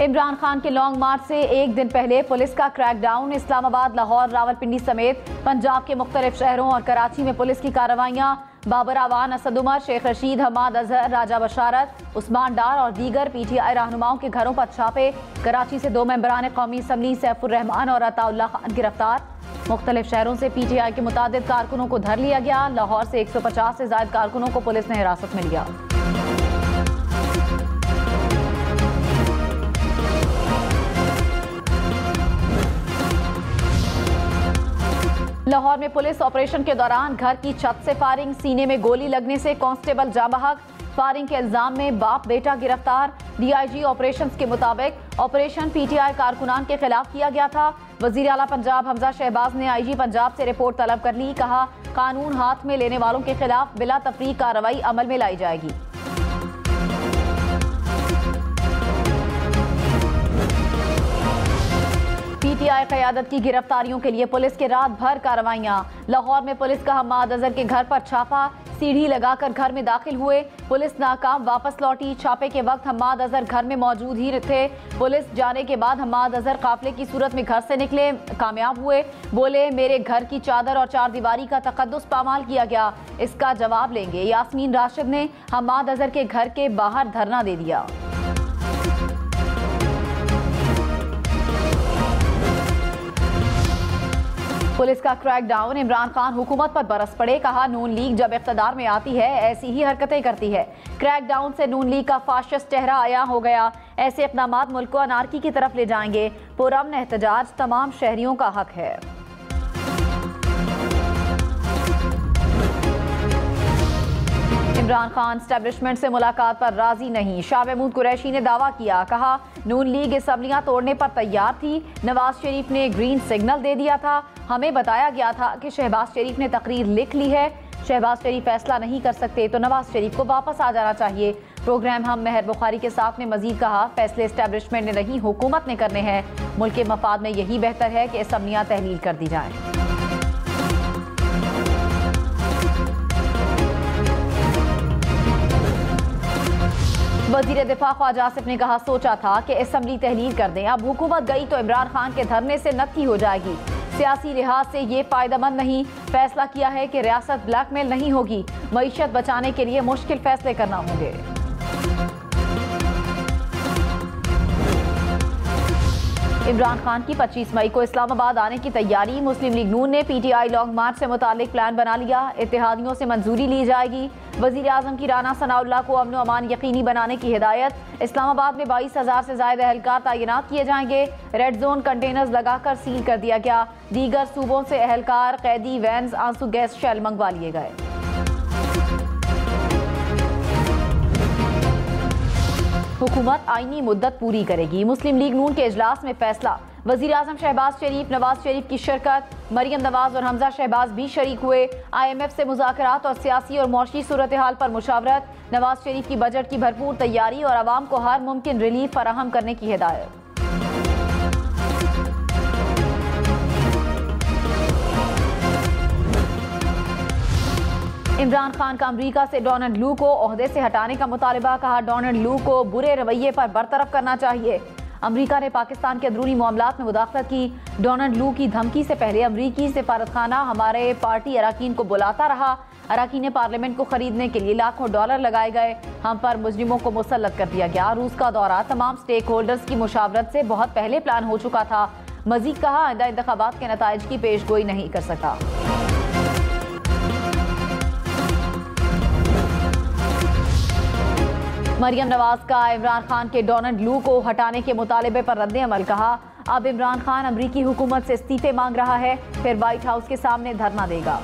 इमरान खान के लॉन्ग मार्च से एक दिन पहले पुलिस का क्रैकडाउन। इस्लामाबाद, लाहौर, रावलपिंडी समेत पंजाब के मुख्तलिफ शहरों और कराची में पुलिस की कार्रवाइयाँ। बाबर आवान, असद उमर, शेख रशीद, हमाद अजहर, राजा बशारत, उस्मान डार और दीगर PTI रहनुमाओं के घरों पर छापे। कराची से 2 मेंबरान कौमी असम्बली सैफुर रहमान और अताउल्ला खान गिरफ्तार। मुख्तलिफ शहरों से PTI के मुतादिद कारकुनों को धर लिया गया। लाहौर से 150 से ज्यादा कारकुनों को पुलिस ने हिरासत में लिया। लाहौर में पुलिस ऑपरेशन के दौरान घर की छत से फायरिंग, सीने में गोली लगने से कांस्टेबल जाँ बहक। फायरिंग के इल्जाम में बाप बेटा गिरफ्तार। DIG ऑपरेशंस के मुताबिक ऑपरेशन PTI कारकुनान के खिलाफ किया गया था। वजीर आला पंजाब हमजा शहबाज ने IG पंजाब से रिपोर्ट तलब कर ली। कहा, कानून हाथ में लेने वालों के खिलाफ बिला तफरीक कार्रवाई अमल में लाई जाएगी। PTI क़यादत की गिरफ्तारियों के लिए पुलिस के रात भर कार्रवाइयाँ। लाहौर में पुलिस का हमाद अजहर के घर पर छापा, सीढ़ी लगाकर घर में दाखिल हुए। पुलिस नाकाम वापस लौटी। छापे के वक्त हमाद अजहर घर में मौजूद ही थे। पुलिस जाने के बाद हमाद अजहर काफिले की सूरत में घर से निकले, कामयाब हुए। बोले, मेरे घर की चादर और चार दीवारी का तकद्दुस पामाल किया गया, इसका जवाब लेंगे। यास्मीन राशिद ने हमाद अजहर के घर के बाहर धरना दे दिया। पुलिस का क्रैकडाउन। इमरान खान हुकूमत पर बरस पड़े। कहा, नून लीग जब इख्तदार में आती है ऐसी ही हरकतें करती है। क्रैकडाउन से नून लीग का फाशिस्ट चेहरा आया हो गया। ऐसे इक़दामात मुल्क को अनारकी की तरफ ले जाएंगे। पुरअमन एहतजाज तमाम शहरियों का हक है। इमरान खान एस्टेब्लिशमेंट से मुलाकात पर राजी नहीं। शाह महमूद कुरैशी ने दावा किया। कहा, नून लीग असम्बलियां तोड़ने पर तैयार थी। नवाज शरीफ ने ग्रीन सिग्नल दे दिया था। हमें बताया गया था कि शहबाज शरीफ ने तकरीर लिख ली है। शहबाज शरीफ फैसला नहीं कर सकते तो नवाज शरीफ को वापस आ जाना चाहिए। प्रोग्राम हम मेहर बुखारी के साथ ने मजीद कहा, फैसले एस्टेब्लिशमेंट ने नहीं, हुकूमत ने करने हैं। मुल्क के मफाद में यही बेहतर है कि असम्बलियां तहलील कर दी जाएं। वजीर दिफा ख्वाजा आसिफ ने कहा, सोचा था कि असम्बली तहलील कर दें, अब हुकूमत गई तो इमरान खान के धरने से नत्थी हो जाएगी। सियासी लिहाज से ये फायदेमंद नहीं। फैसला किया है कि रियासत ब्लैकमेल नहीं होगी। मईशत बचाने के लिए मुश्किल फैसले करना होंगे। इमरान खान की 25 मई को इस्लामाबाद आने की तैयारी। मुस्लिम लीग नून ने PTI लॉन्ग मार्च से मुतालिक प्लान बना लिया। इत्तेहादियों से मंजूरी ली जाएगी। वजीर आजम की राना सनाउल्लाह को अमन व अमान यकीनी बनाने की हिदायत। इस्लामाबाद में 22,000 से ज्यादा एहलकार तैनात किए जाएंगे। रेड जोन कंटेनर्स लगाकर सील कर दिया गया। दीगर सूबों से एहलकार, कैदी, वैन्स, आंसू गैस शेल मंगवा लिए गए। हुकूमत आईनी मुद्दत पूरी करेगी। मुस्लिम लीग नून के इजलास में फैसला। वजीर आजम शहबाज शरीफ, नवाज शरीफ की शिरकत। मरियम नवाज और हमजा शहबाज भी शरीक हुए। IMF से मुज़ाकरात और सियासी और मौशी सूरत हाल पर मुशावरत। नवाज शरीफ की बजट की भरपूर तैयारी और आवाम को हर मुमकिन रिलीफ फराहम करने की हिदायत। इमरान खान का अमरीका से डोनाल्ड लू को ओहदे से हटाने का मुतालबा। कहा, डोनाल्ड लू को बुरे रवैये पर बरतरफ करना चाहिए। अमरीका ने पाकिस्तान के अंदरूनी मामलात में मुदाखलत की। डोनाल्ड लू की धमकी से पहले अमरीकी सिफारतखाना हमारे पार्टी अरकान को बुलाता रहा। अरकान पार्लियामेंट को खरीदने के लिए लाखों डॉलर लगाए गए। हम पर मुजरिमों को मुसल्लत कर दिया गया। रूस का दौरा तमाम स्टेक होल्डर्स की मुशावरत से बहुत पहले प्लान हो चुका था। मजीद कहा, आइंदा इंतखाबात के नताइज की पेशगोई नहीं कर सकता। मरियम नवाज का इमरान खान के डोनाल्ड लू को हटाने के मुतालबे पर रद्द अमल। कहा, अब इमरान खान अमरीकी हुकूमत से इस्तीफे मांग रहा है, फिर व्हाइट हाउस के सामने धरना देगा।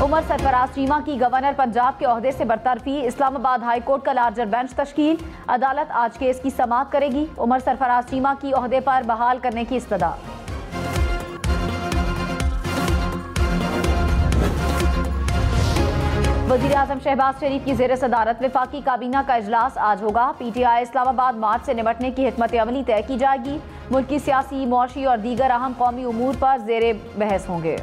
उमर सरफराज चीमा की गवर्नर पंजाब के ओहदे से बरतरफी। इस्लामाबाद हाई कोर्ट का लार्जर बेंच तश्कील। अदालत आज केस की समाअत करेगी। उमर सरफराज चीमा की ओहदे पर बहाल करने की इस्तदा। वज़ीर आज़म शहबाज शरीफ की ज़ेर सदारत वफाकी काबीना का इजलास आज होगा। PTI इस्लामाबाद मार्च से निपटने की हिकमत अमली तय की जाएगी। मुल्क की सियासी, मौशी और दीगर अहम कौमी उमूर पर ज़ेर बहस होंगे।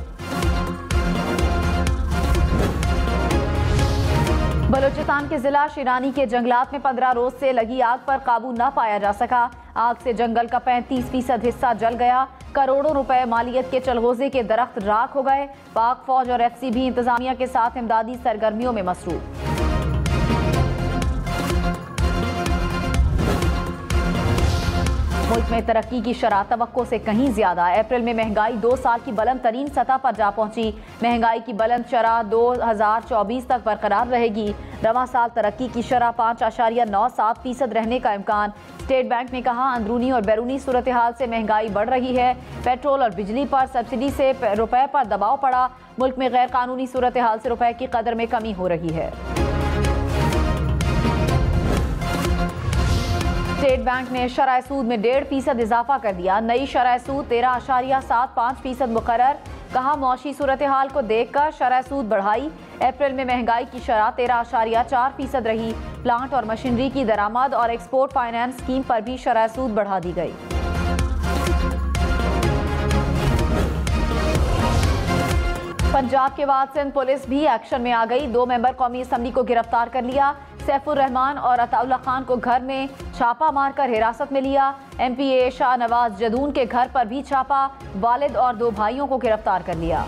बलूचिस्तान के जिला शिरानी के जंगलात में 15 रोज से लगी आग पर काबू न पाया जा सका। आग से जंगल का 35% हिस्सा जल गया। करोड़ों रुपए मालियत के चलगोजे के दरख्त राख हो गए। पाक फौज और FC भी इंतजामिया के साथ इमदादी सरगर्मियों में मसरूफ। मुल्क में तरक्की की शरह तवक्को से कहीं ज्यादा। अप्रैल में महंगाई 2 साल की बुलंद तरीन सतह पर जा पहुंची। महंगाई की बुलंद शरह 2024 तक बरकरार रहेगी। रवां साल तरक्की की शरह 5.97% रहने का इम्कान। स्टेट बैंक ने कहा, अंदरूनी और बैरूनी सूरत हाल से महंगाई बढ़ रही है। पेट्रोल और बिजली पर सब्सिडी से रुपए पर दबाव पड़ा। मुल्क में गैर कानूनी सूरत हाल से रुपए की कदर में कमी हो रही है। स्टेट बैंक ने शरह सूद में 1.5% इजाफा कर दिया। नई शरह सूद 13.75% मुकर्रर। कहा, मौशी सूरत हाल को देखकर शरह सूद बढ़ाई। अप्रैल में महंगाई की शरह 13.4% रही। प्लांट और मशीनरी की दरामद और एक्सपोर्ट फाइनेंस स्कीम पर भी शरह सूद बढ़ा दी गई। पंजाब के बाद सिंध पुलिस भी एक्शन में आ गई। 2 मेंबर कौमी असम्बली को गिरफ्तार कर लिया। सैफुर रहमान और अताउल्ला खान को घर में छापा मारकर हिरासत में लिया। MPA शाहनवाज जदून के घर पर भी छापा। वालिद और 2 भाइयों को गिरफ्तार कर लिया।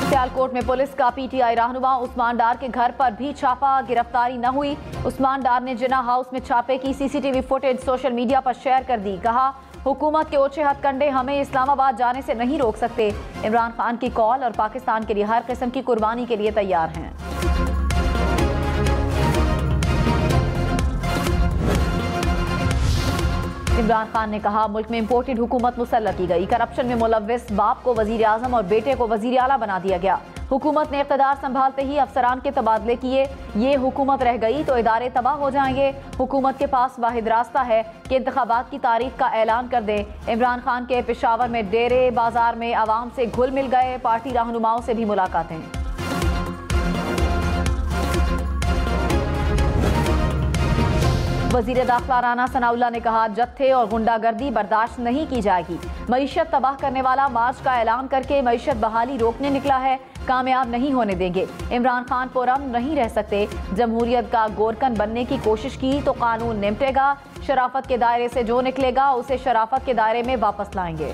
सियालकोट में पुलिस का PTI रहनुमा उस्मान डार के घर पर भी छापा। गिरफ्तारी न हुई। उस्मान डार ने जिन्ना हाउस में छापे की CCTV फुटेज सोशल मीडिया पर शेयर कर दी। कहा, हुकूमत के ओछे हथकंडे हमें इस्लामाबाद जाने से नहीं रोक सकते। इमरान खान की कॉल और पाकिस्तान के लिए हर किस्म की कुर्बानी के लिए तैयार हैं। इमरान खान ने कहा, मुल्क में इंपोर्टेड हुकूमत मुसल्लत की गई। करप्शन में मुलव्विस बाप को वजीर आजम और बेटे को वजीर आला बना दिया गया। हुकूमत ने इख्तिदार संभालते ही अफसरान के तबादले किए। ये हुकूमत रह गई तो इदारे तबाह हो जाएंगे। हुकूमत के पास वाहिद रास्ता है कि इंतखाबात की तारीख का ऐलान कर दें। इमरान खान के पेशावर में डेरे बाजार में आवाम से घुल मिल गए। पार्टी रहनुमाओं से भी मुलाकातें। वजीर दाखिला राना सनाउल्लाह ने कहा, जत्थे और गुंडागर्दी बर्दाश्त नहीं की जाएगी। मईशत तबाह करने वाला मार्च का ऐलान करके मईशत बहाली रोकने निकला है। कामयाब नहीं होने देंगे। इमरान खान पुरअमन नहीं रह सकते। जमहूरियत का गोरकन बनने की कोशिश की तो कानून निपटेगा। शराफत के दायरे से जो निकलेगा उसे शराफत के दायरे में वापस लाएंगे।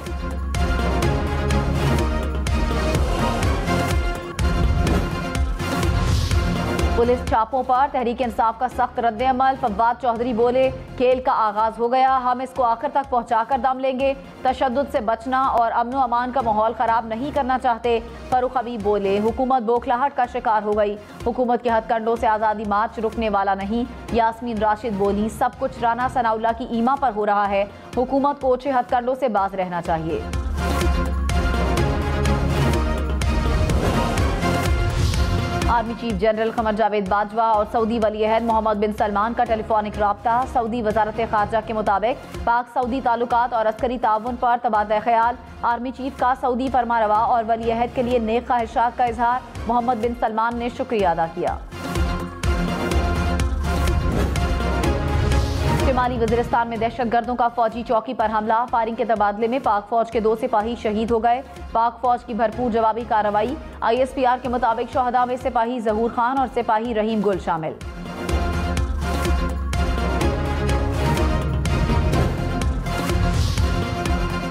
पुलिस छापों पर तहरीक इंसाफ का सख्त रद्द-ए-अमल। फवाद चौधरी बोले, खेल का आगाज हो गया, हम इसको आखिर तक पहुंचाकर दम लेंगे। तशद्दुद से बचना और अमन अमान का माहौल खराब नहीं करना चाहते। फरूख हबीब बोले, हुकूमत बौखलाहट का शिकार हो गई। हुकूमत के हथकंडों से आज़ादी मार्च रुकने वाला नहीं। यास्मीन राशिद बोली, सब कुछ राना सनाउल्लाह की ईमा पर हो रहा है। हुकूमत को ओछे हथकंडों से बाज रहना चाहिए। Army chief general Qamar Javed Bajwa और सऊदी वली-ए-अहद मोहम्मद बिन सलमान का टेलीफोनिक राब्ता। सऊदी वजारत खारजा के मुताबिक पाक सऊदी ताल्लुकात और अस्करी ताउन पर तबादला ख्याल। आर्मी चीफ का सऊदी फरमारवा और वली-ए-अहद के लिए नेक ख्वाहिशात का इजहार। मोहम्मद बिन सलमान ने शुक्रिया अदा किया। शिमाली वजीरिस्तान में दहशतगर्दों का फौजी चौकी पर हमला। फायरिंग के तबादले में पाक फौज के 2 सिपाही शहीद हो गए। पाक फौज की भरपूर जवाबी कार्रवाई। ISPR के मुताबिक शहदा में सिपाही जहूर खान और सिपाही रहीम गुल शामिल।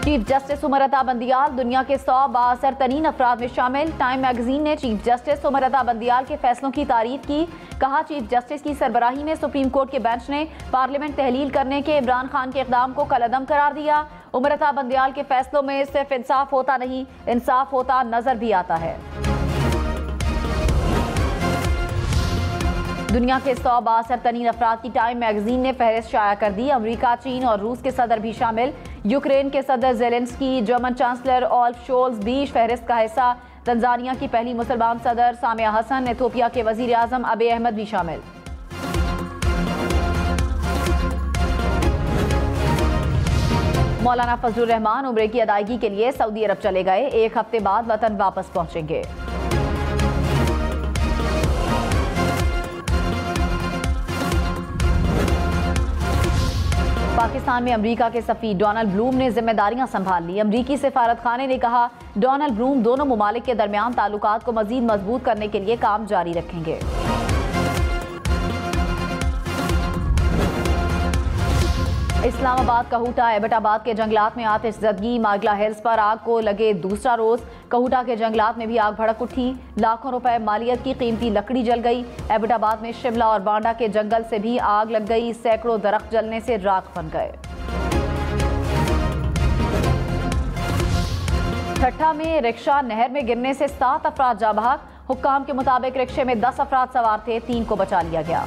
चीफ जस्टिस उमर अता बंदियाल दुनिया के 100 बाअसर तरीन अफराद में शामिल। टाइम मैगजीन ने चीफ जस्टिस उमर अता बंदियाल के फैसलों की तारीफ की। कहा, चीफ जस्टिस की सरबराही में सुप्रीम कोर्ट के बेंच ने पार्लियामेंट तहलील करने के इमरान खान के इक़दाम को कलअदम करार दिया। उमर अता बंदियाल के फैसलों में सिर्फ इंसाफ होता नहीं, इंसाफ होता नजर भी आता है। दुनिया के 100 बाअसर तरीन अफराद की टाइम मैगजीन ने फहरिस्त शाया कर दी। अमरीका, चीन और रूस के सदर भी शामिल। यूक्रेन के सदर ज़ेलेंस्की, जर्मन चांसलर ओल्फ शोल्स भी फहरिस्त का हिस्सा। तंजानिया की पहली मुसलमान सदर सामिया हसन, इथियोपिया के वजीर आजम अबे अहमद भी शामिल। मौलाना फजलुर रहमान उम्रे की अदायगी के लिए सऊदी अरब चले गए। 1 हफ्ते बाद वतन वापस पहुंचेंगे। पाकिस्तान में अमेरिका के सफीर डोनाल्ड ब्लूम ने जिम्मेदारियां संभाल ली। अमेरिकी सफारत खाने ने कहा, डोनाल्ड ब्लूम दोनों मुमालिक के दरमियान ताल्लुकात को मजीद मजबूत करने के लिए काम जारी रखेंगे। इस्लामाबाद कहूटा एबटाबाद के जंगलात में आतिशज़दगी। मागला हिल्स पर आग को लगे दूसरा रोज। कहूटा के जंगलात में भी आग भड़क उठी। लाखों रुपए मालियत की कीमती लकड़ी जल गई। एबटाबाद में शिमला और बांडा के जंगल से भी आग लग गई। सैकड़ों दरख्त जलने से राख बन गए। ठट्ठा में रिक्शा नहर में गिरने से 7 अफराद जाँ बहक। हुक्काम के मुताबिक रिक्शे में 10 अफराद सवार थे, 3 को बचा लिया गया।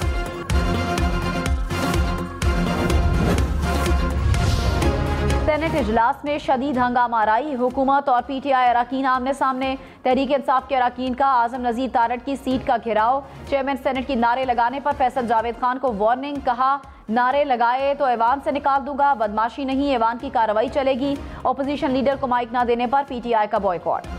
सेनेट इजलास में शदीद हंगामा आराई। हुकूमत और पीटीआई अरकान आमने सामने। तहरीक इंसाफ के अरकान का आजम नजीर तारड़ की सीट का घेराव। चेयरमैन सेनेट की नारे लगाने पर फैसल जावेद खान को वार्निंग। कहा, नारे लगाए तो ऐवान से निकाल दूंगा, बदमाशी नहीं, ऐवान की कार्रवाई चलेगी। अपोजिशन लीडर को माइक न देने पर पीटीआई का बॉयकॉट।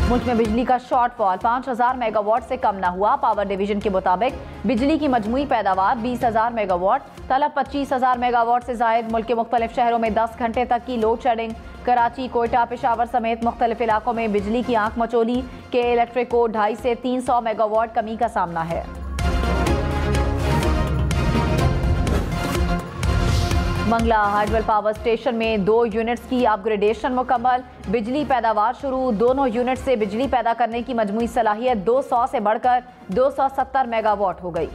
मुल्क में बिजली का शॉर्टफॉल 5000 मेगावाट से कम न हुआ। पावर डिवीजन के मुताबिक बिजली की मजमूई पैदावार 20,000 मेगावाट, तलब 25,000 मेगावाट से जायद। मुल्क के मुख्तलिफ शहरों में 10 घंटे तक की लोड शेडिंग। कराची, कोयटा, पेशावर समेत मुख्तलिफ इलाकों में बिजली की आंख मचोली। के इलेक्ट्रिक को 250 से 300 मेगावाट कमी का सामना है। मंगला हाइडल पावर स्टेशन में 2 यूनिट्स की अपग्रेडेशन मुकम्मल। बिजली पैदावार शुरू। दोनों यूनिट से बिजली पैदा करने की मजमूई सलाहियत 200 से बढ़कर 270 मेगावाट हो गई।